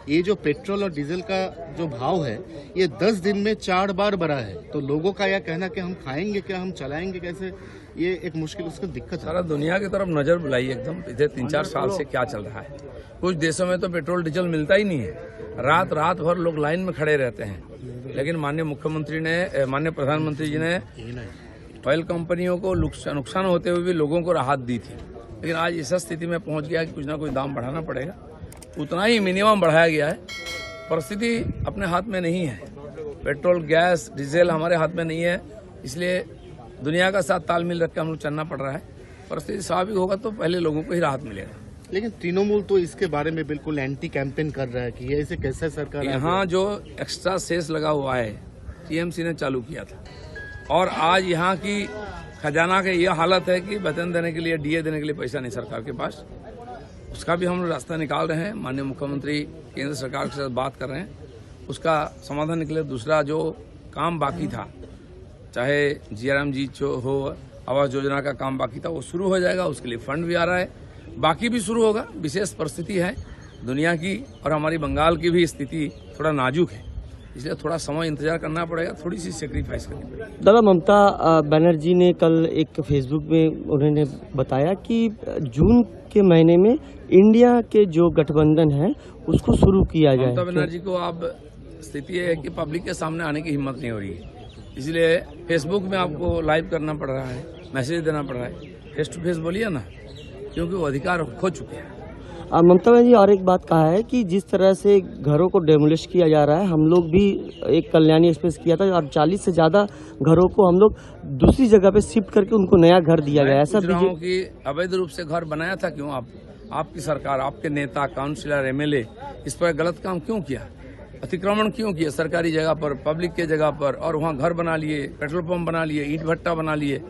ये जो पेट्रोल और डीजल का जो भाव है ये 10 दिन में 4 बार बढ़ा है। तो लोगों का यह कहना कि हम खाएंगे क्या, हम चलाएंगे कैसे, ये एक मुश्किल, उसको दिक्कत है। सारा दुनिया की तरफ नजर बुलाई एकदम। पिछले 3-4 साल से क्या चल रहा है। कुछ देशों में तो पेट्रोल डीजल मिलता ही नहीं है, रात भर लोग लाइन में खड़े रहते हैं। लेकिन माननीय प्रधानमंत्री जी ने ऑयल कंपनियों को नुकसान होते हुए भी लोगों को राहत दी थी। लेकिन आज इस स्थिति में पहुंच गया कि कुछ ना कुछ दाम बढ़ाना पड़ेगा। उतना ही मिनिमम बढ़ाया गया है। परिस्थिति अपने हाथ में नहीं है, पेट्रोल गैस डीजल हमारे हाथ में नहीं है, इसलिए दुनिया का साथ तालमेल रख के हम लोग चलना पड़ रहा है। परिस्थिति स्वाभाविक होगा तो पहले लोगों को ही राहत मिलेगा। लेकिन तृणमूल तो इसके बारे में बिल्कुल एंटी कैंपेन कर रहा है कि ये ऐसे कैसे सरकार। यहाँ जो एक्स्ट्रा सेस लगा हुआ है टीएमसी ने चालू किया था, और आज यहाँ की खजाना की यह हालत है कि वेतन देने के लिए, डीए देने के लिए पैसा नहीं सरकार के पास। उसका भी हम लोग रास्ता निकाल रहे हैं। माननीय मुख्यमंत्री केंद्र सरकार के साथ बात कर रहे हैं, उसका समाधान निकले। दूसरा जो काम बाकी था, चाहे जीआरएमजी हो, आवास योजना का काम बाकी था, वो शुरू हो जाएगा। उसके लिए फंड भी आ रहा है, बाकी भी शुरू होगा। विशेष परिस्थिति है दुनिया की, और हमारी बंगाल की भी स्थिति थोड़ा नाजुक है, इसलिए थोड़ा समय इंतजार करना पड़ेगा, थोड़ी सी सेक्रीफाइस करनी पड़ेगी। दादा, ममता बनर्जी ने कल एक फेसबुक में उन्होंने बताया कि जून के महीने में इंडिया के जो गठबंधन है उसको शुरू किया जाए। ममता बनर्जी को अब स्थिति है कि पब्लिक के सामने आने की हिम्मत नहीं हो रही है, इसलिए फेसबुक में आपको लाइव करना पड़ रहा है, मैसेज देना पड़ रहा है। फेस टू फेस बोलिए ना, क्योंकि वो अधिकार खो चुके हैं। ममता बनर्जी और एक बात कहा है कि जिस तरह से घरों को डेमोलिश किया जा रहा है, हम लोग भी एक कल्याणी एक्सप्रेस किया था और 40 से ज्यादा घरों को हम लोग दूसरी जगह पे शिफ्ट करके उनको नया घर दिया गया। ऐसा कि अवैध रूप से घर बनाया था क्यों आपकी सरकार, आपके नेता, काउंसिलर, एमएलए इस पर गलत काम क्यों किया, अतिक्रमण क्यों किया सरकारी जगह पर, पब्लिक के जगह पर, और वहाँ घर बना लिए, पेट्रोल पंप बना लिए, ईंट भट्टा बना लिए।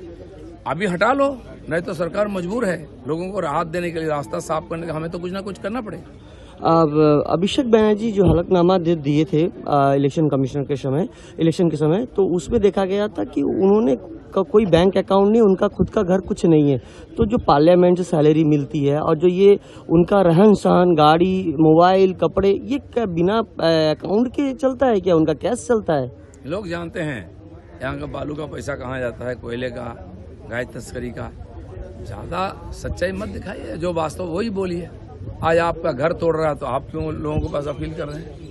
अभी हटा लो, नहीं तो सरकार मजबूर है लोगों को राहत देने के लिए, रास्ता साफ करने का हमें तो कुछ ना कुछ करना पड़ेगा। अब अभिषेक बनर्जी जो हलफनामा दिए थे इलेक्शन कमिश्नर के समय, इलेक्शन के समय, तो उसमें देखा गया था कि उन्होंने कोई बैंक अकाउंट नहीं, उनका खुद का घर कुछ नहीं है। तो जो पार्लियामेंट से सैलरी मिलती है और जो ये उनका रहन सहन, गाड़ी, मोबाइल, कपड़े, ये क्या बिना अकाउंट के चलता है क्या, उनका कैश चलता है? लोग जानते हैं यहाँ का बालू का पैसा कहाँ जाता है, कोयले का, गाय तस्करी का। ज्यादा सच्चाई मत दिखाइए, जो वास्तव वही बोलिए। आज आपका घर तोड़ रहा है तो आप क्यों लोगों के पास अपील कर रहे हैं?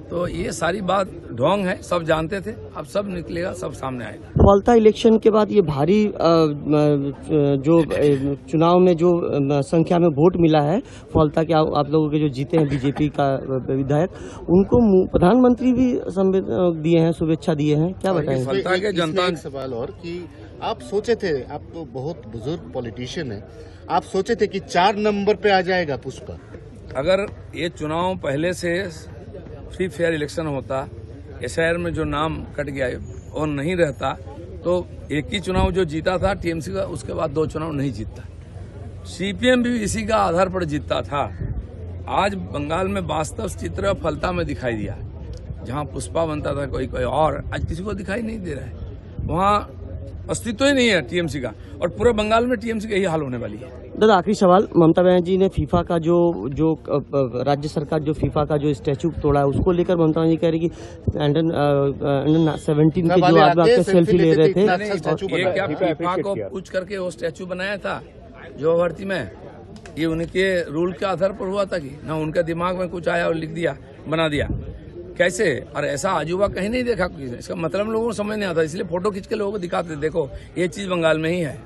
तो ये सारी बात ढोंग है, सब जानते थे, अब सब निकलेगा, सब सामने आएगा। फलता इलेक्शन के बाद ये भारी जो चुनाव में जो संख्या में वोट मिला है फलता के, आप लोगों के जो जीते हैं बीजेपी का विधायक, उनको प्रधानमंत्री भी दिए हैं, शुभेच्छा दिए हैं, क्या बताएंगे? फलता के जनता। एक सवाल और कि आप सोचे थे, आप तो बहुत बुजुर्ग पॉलिटिशियन है, आप सोचे थे कि 4 नंबर पे आ जाएगा पुष्पा? अगर ये चुनाव पहले से फ्री फेयर इलेक्शन होता, एसआईआर में जो नाम कट गया और नहीं रहता, तो एक ही चुनाव जो जीता था टीएमसी का, उसके बाद 2 चुनाव नहीं जीतता। सीपीएम भी इसी का आधार पर जीतता था। आज बंगाल में वास्तव चित्र फलता में दिखाई दिया, जहां पुष्पा बनता था कोई और, आज किसी को दिखाई नहीं दे रहा है। वहां अस्तित्व ही नहीं है टीएमसी का, और पूरे बंगाल में टीएमसी का यही हाल होने वाली है। दादा, आखिरी सवाल, ममता बनर्जी ने फीफा का जो राज्य सरकार जो फीफा का जो स्टैचू तोड़ा है, उसको लेकर ममता बनर्जी कह रही कि अंडर 17 के जो आदमी सेल्फी ले रहे थे, ये क्या फीफा को पूछ करके वो स्टैचू बनाया था जो भर्ती में? ये उनके रूल के आधार पर हुआ था कि ना उनके दिमाग में कुछ आया और लिख दिया, बना दिया? कैसे? और ऐसा अजूबा कहीं नहीं देखा किसी ने। इसका मतलब लोगों को समझ नहीं आता, इसलिए फोटो खींच के लोगों को दिखाते, देखो ये चीज बंगाल में ही है।